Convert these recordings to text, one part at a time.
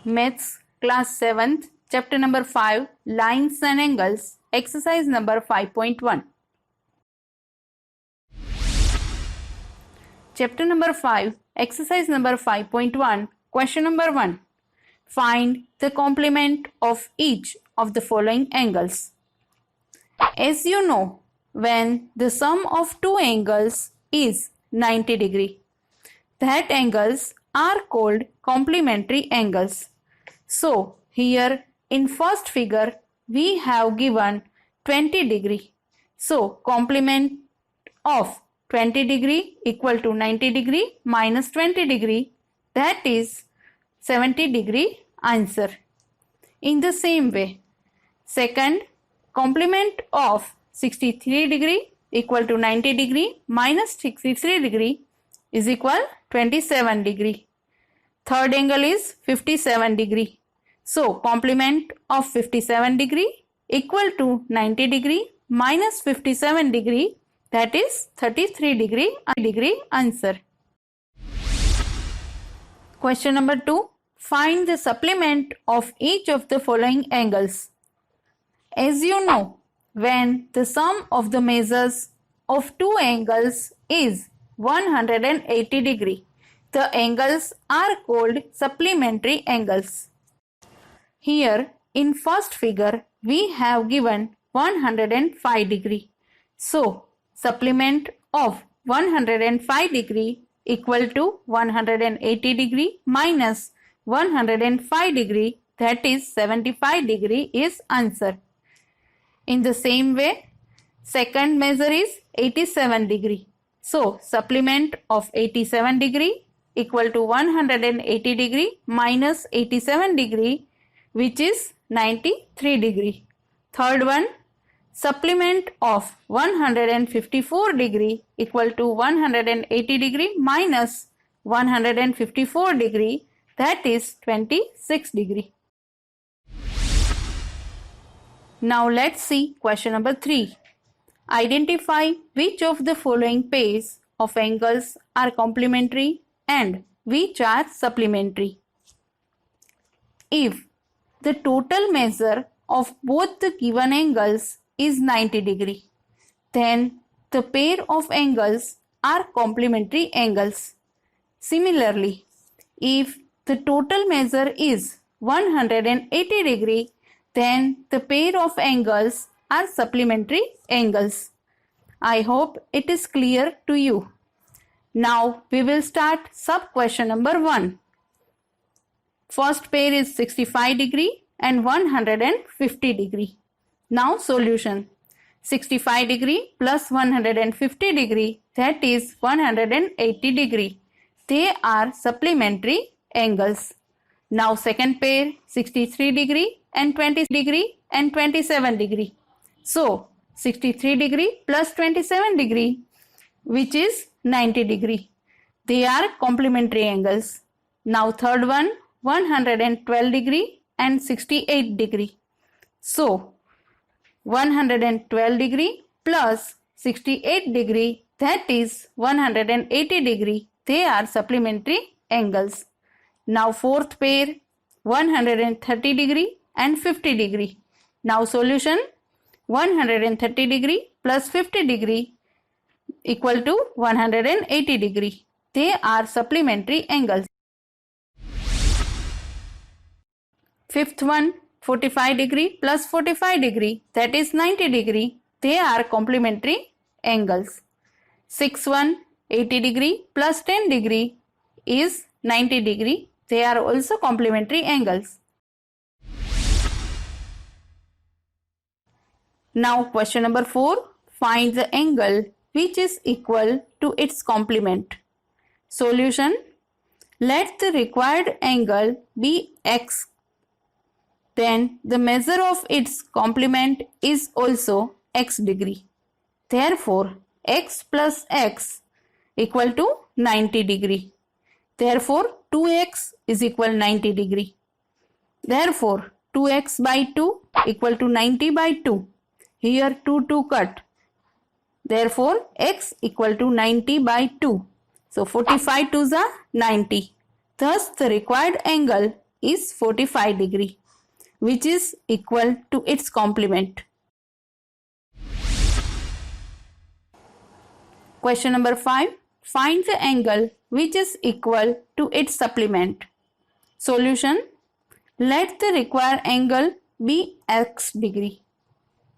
Maths class 7th, chapter number 5, lines and angles, exercise number 5.1. Chapter number 5, exercise number 5.1, question number 1. Find the complement of each of the following angles. As you know, when the sum of two angles is 90 degree, that angles are called complementary angles. So, here in first figure, we have given 20 degree. So, complement of 20 degree equal to 90 degree minus 20 degree, that is 70 degree answer. In the same way, second, complement of 63 degree equal to 90 degree minus 63 degree is equal 27 degree. Third angle is 57 degree. So, complement of 57 degree equal to 90 degree minus 57 degree, that is 33 degree answer. Question number 2. Find the supplement of each of the following angles. As you know, when the sum of the measures of two angles is 180 degree, the angles are called supplementary angles. Here in first figure, we have given 105 degree. So, supplement of 105 degree equal to 180 degree minus 105 degree, that is 75 degree is answer. In the same way, second measure is 87 degree. So, supplement of 87 degree equal to 180 degree minus 87 degree, which is 93 degree. Third one, supplement of 154 degree equal to 180 degree minus 154 degree, that is 26 degree. Now let's see question number 3. Identify which of the following pairs of angles are complementary and which are supplementary. If the total measure of both the given angles is 90 degree, then the pair of angles are complementary angles. Similarly, if the total measure is 180 degree, then the pair of angles are supplementary angles. I hope it is clear to you. Now we will start sub question number 1. First pair is 65 degree and 150 degree. Now solution. 65 degree plus 150 degree, that is 180 degree. They are supplementary angles. Now second pair 63 degree and 20 degree and 27 degree. So 63 degree plus 27 degree, which is 90 degree. They are complementary angles. Now third one 112 degree and 68 degree. So 112 degree plus 68 degree, that is 180 degree. They are supplementary angles. Now fourth pair 130 degree and 50 degree. Now solution. 130 degree plus 50 degree equal to 180 degree. They are supplementary angles. Fifth one 45 degree plus 45 degree, that is 90 degree. They are complementary angles. Sixth one 80 degree plus 10 degree is 90 degree. They are also complementary angles. Now question number 4. Find the angle which is equal to its complement. Solution. Let the required angle be x. Then the measure of its complement is also x degree. Therefore, x plus x equal to 90 degree. Therefore, 2x is equal 90 degree. Therefore, 2x by 2 equal to 90 by 2. Here 2 cut. Therefore, x equal to 90 by 2. So, 45 2s are 90. Thus, the required angle is 45 degree, which is equal to its complement. Question number 5. Find the angle which is equal to its supplement. Solution. Let the required angle be x degree.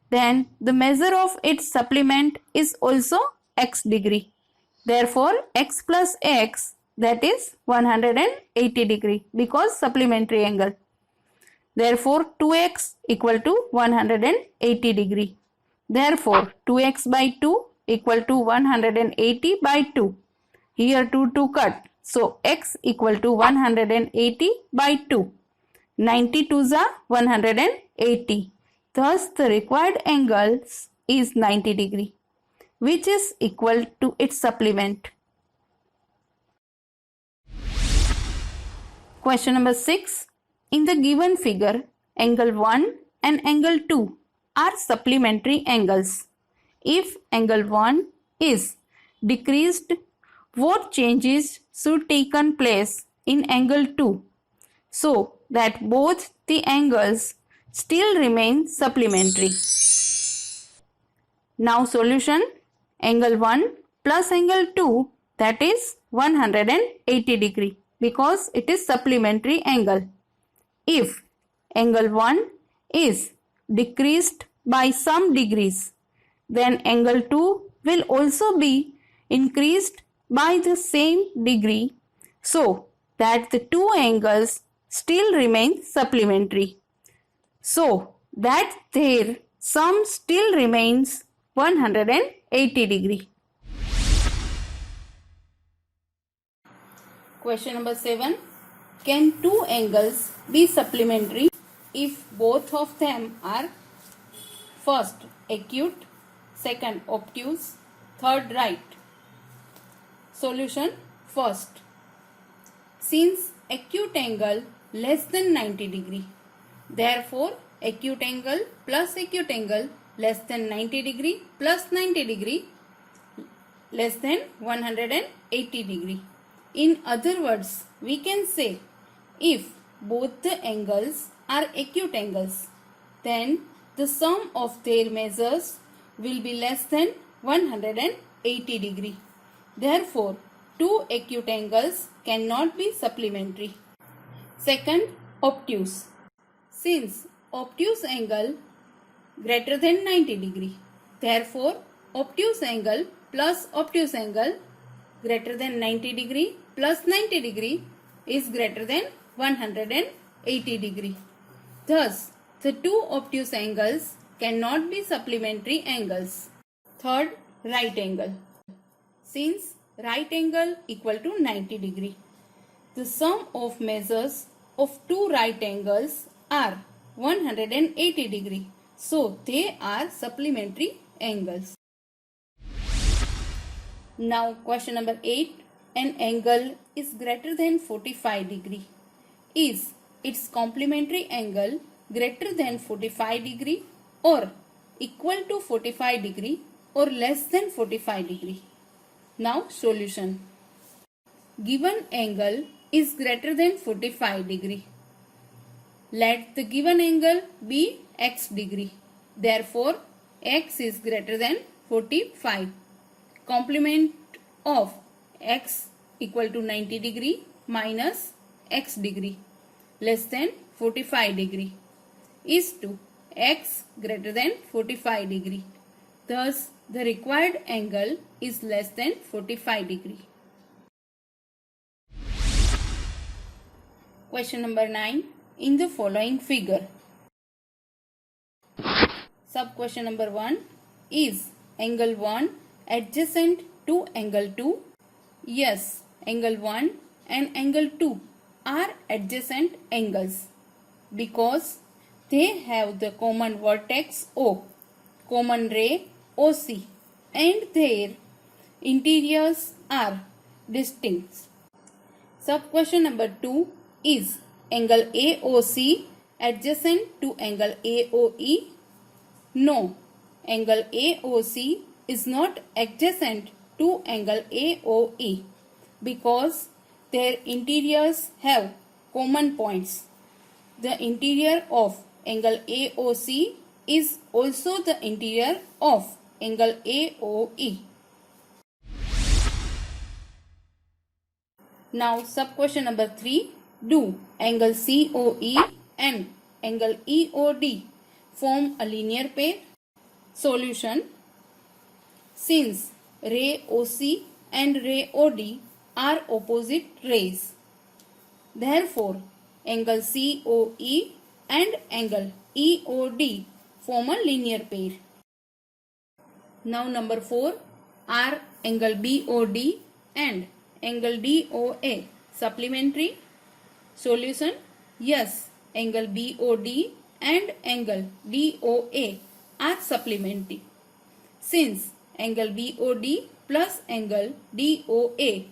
Then the measure of its supplement is also x degree. Therefore, x plus x, that is 180 degree, because supplementary angle. Therefore, 2x equal to 180 degree. Therefore, 2x by 2 equal to 180 by 2. Here 2 cut. So, x equal to 180 by 2. 92 are 180. Thus, the required angle is 90 degree, which is equal to its supplement. Question number 6. In the given figure, angle 1 and angle 2 are supplementary angles. If angle 1 is decreased, what changes should taken place in angle 2 so that both the angles still remain supplementary? Now solution. Angle 1 plus angle 2, that is 180 degree, because it is supplementary angle. If angle 1 is decreased by some degrees, then angle 2 will also be increased by the same degree, so that the two angles still remain supplementary, so that their sum still remains 180 degree. Question number 7. Can two angles be supplementary if both of them are first acute, second obtuse, third right? Solution. First, since acute angle less than 90 degree, therefore acute angle plus acute angle less than 90 degree plus 90 degree less than 180 degree. In other words, we can say if both the angles are acute angles, then the sum of their measures will be less than 180 degree. Therefore, two acute angles cannot be supplementary. Second, obtuse. Since obtuse angle greater than 90 degree, therefore obtuse angle plus obtuse angle greater than 90 degree plus 90 degree is greater than 180 degree. Thus, the two obtuse angles cannot be supplementary angles. Third, right angle. Since right angle equal to 90 degree, the sum of measures of two right angles are 180 degree. So, they are supplementary angles. Now, question number 8. An angle is greater than 45 degree. Is its complementary angle greater than 45 degree or equal to 45 degree or less than 45 degree? Now, solution. Given angle is greater than 45 degree. Let the given angle be x degree. Therefore, x is greater than 45. Complement of x equal to 90 degree minus x degree less than 45 degree is to x greater than 45 degree. Thus, the required angle is less than 45 degree. Question number 9. In the following figure, sub question number 1, is angle 1 adjacent to angle 2? Yes, angle 1 and angle 2 are adjacent angles because they have the common vertex O, common ray OC, and their interiors are distinct. Sub question number 2, is angle AOC adjacent to angle AOE? No, angle AOC is not adjacent to angle AOE because their interiors have common points. the interior of angle AOC is also the interior of angle AOE. Now sub question number 3. Do angle COE and angle EOD form a linear pair? Solution. Since ray OC and ray OD are opposite rays, therefore angle COE and angle EOD form a linear pair. Now number 4. Are angle BOD and angle DOA supplementary? Solution. Yes, angle BOD and angle DOA are supplementary. Since angle BOD plus angle DOA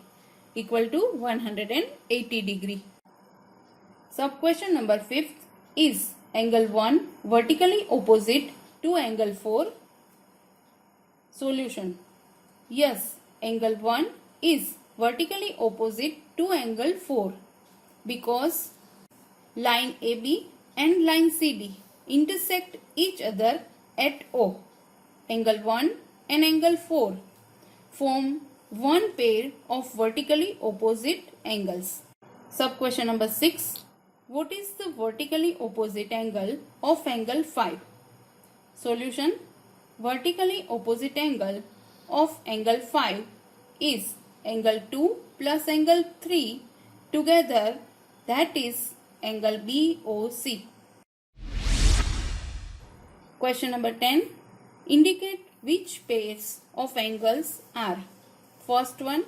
equal to 180 degree. Sub question number 5th is angle 1 vertically opposite to angle 4? Solution. Yes, angle 1 is vertically opposite to angle 4 because line AB and line CD intersect each other at O. Angle 1 and angle 4 form one pair of vertically opposite angles. Sub question number 6. What is the vertically opposite angle of angle 5? Solution. Vertically opposite angle of angle 5 is angle 2 plus angle 3 together, that is angle BOC. Question number 10. Indicate which pairs of angles are first one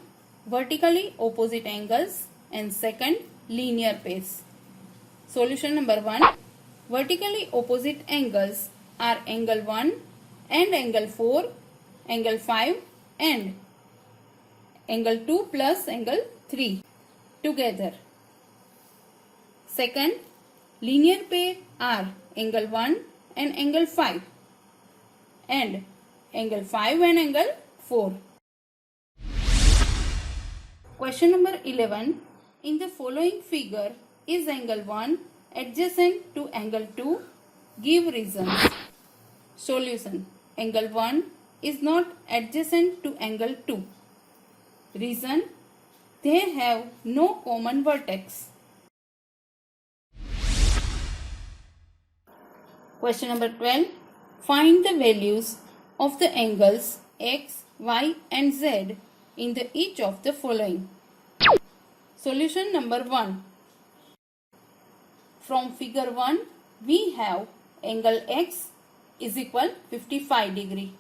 vertically opposite angles and second linear pairs. Solution number 1. Vertically opposite angles are angle 1 and angle 4, angle 5 and angle 2 plus angle 3 together. Second, linear pair are angle 1 and angle 5 and angle 5 and angle 4. Question number 11. In the following figure, is angle 1 adjacent to angle 2? Give reasons. Solution. Angle 1 is not adjacent to angle 2. Reason. They have no common vertex. Question number 12. Find the values of the angles x, y and z in the each of the following. Solution number 1. From figure 1, we have angle x is equal 55 degree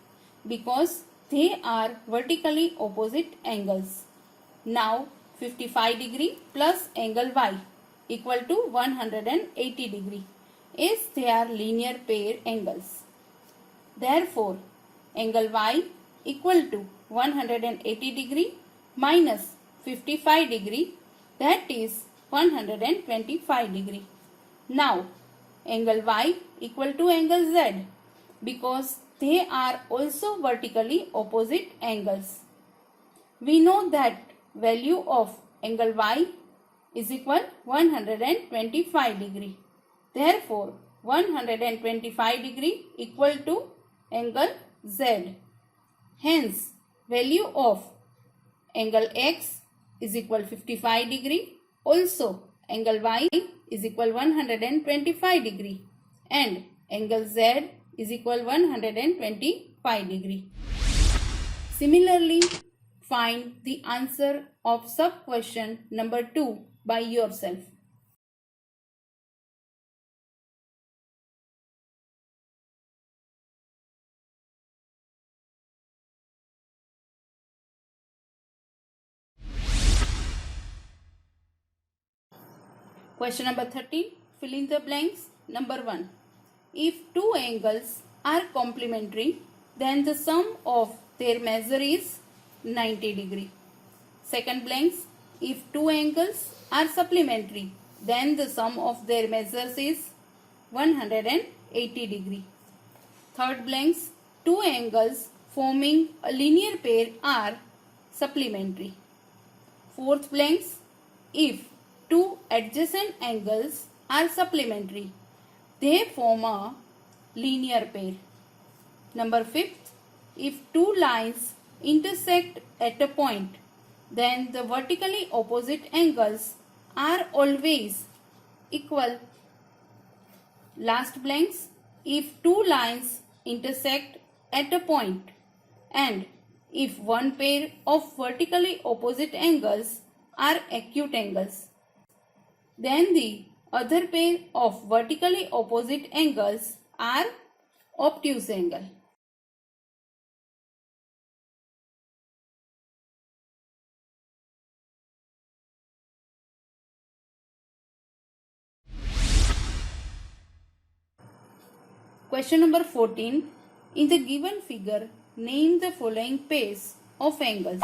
because they are vertically opposite angles. Now 55 degree plus angle y equal to 180 degree is they are linear pair angles. Therefore, angle y equal to 180 degree minus 55 degree, that is 125 degree. Now, angle y equal to angle z because they are also vertically opposite angles. We know that value of angle y is equal 125 degree. Therefore, 125 degree equal to angle z. Hence, value of angle x is equal 55 degree. Also, angle y is equal 125 degree and angle z is equal 125 degree. Similarly, find the answer of sub question number 2 by yourself. Question number 13. Fill in the blanks. Number 1. If two angles are complementary, then the sum of their measure is 90 degree. Second blanks. If two angles are supplementary, then the sum of their measures is 180 degree. Third blanks. Two angles forming a linear pair are supplementary. Fourth blanks. If two adjacent angles are supplementary. They form a linear pair. Number 5, if two lines intersect at a point, then the vertically opposite angles are always equal. Last blanks, if two lines intersect at a point and if one pair of vertically opposite angles are acute angles, then the other pair of vertically opposite angles are obtuse angle. Question number 14. In the given figure, name the following pairs of angles.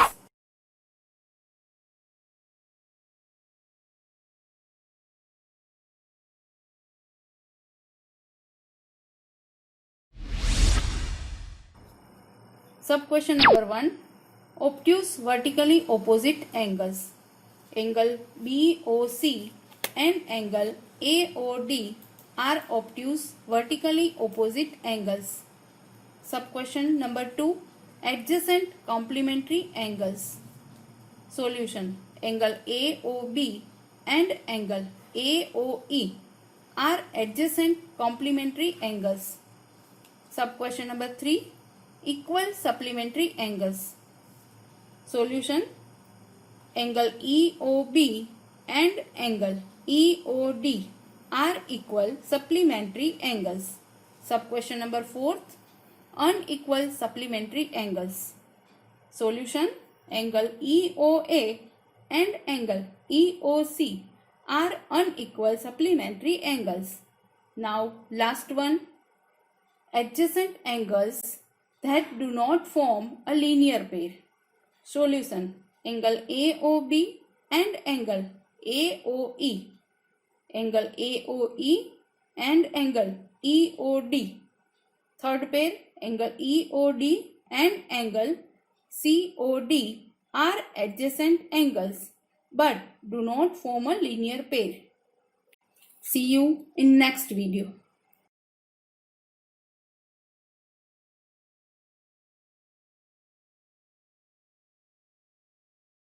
Sub question number 1. Obtuse vertically opposite angles. Angle BOC and angle AOD are obtuse vertically opposite angles. Sub question number 2. Adjacent complementary angles. Solution. Angle AOB and angle AOE are adjacent complementary angles. Sub question number 3. Equal supplementary angles. Solution. Angle EOB and angle EOD are equal supplementary angles. Sub question number 4. Unequal supplementary angles. Solution. Angle EOA and angle EOC are unequal supplementary angles. Now last one. Adjacent angles that do not form a linear pair. Solution. Angle AOB and angle AOE. Angle AOE and angle EOD. Third pair, angle EOD and angle COD are adjacent angles but do not form a linear pair. See you in next video.